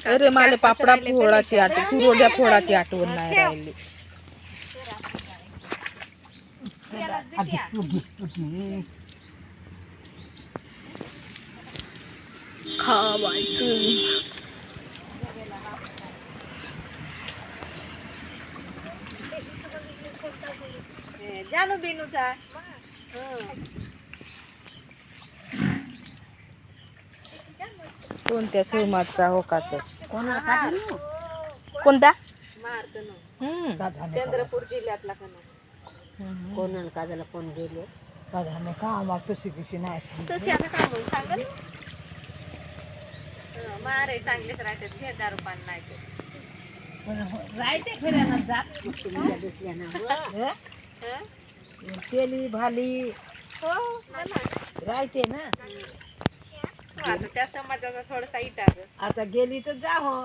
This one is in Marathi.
अरे मला पापडा फोडाची आठवण, कुरोड्या फोडाची आठवण नाही राहिली. खावायचं जानू बिनूचा कोणत्या सोमाचा हो का तर कोणता चंद्रपूर जिल्ह्यातला कनो कोण काजाला कोण गेले कामा कशी कशी नाही तशी आता काय म्हणून सांगल मारे चांगलेच राहतात घे दारू पान नाही राहते फिरायला जात तर केली भाली हो ना राहते ना. आता त्या समाजाचा थोडासा इटार आता गेली तर जा हो.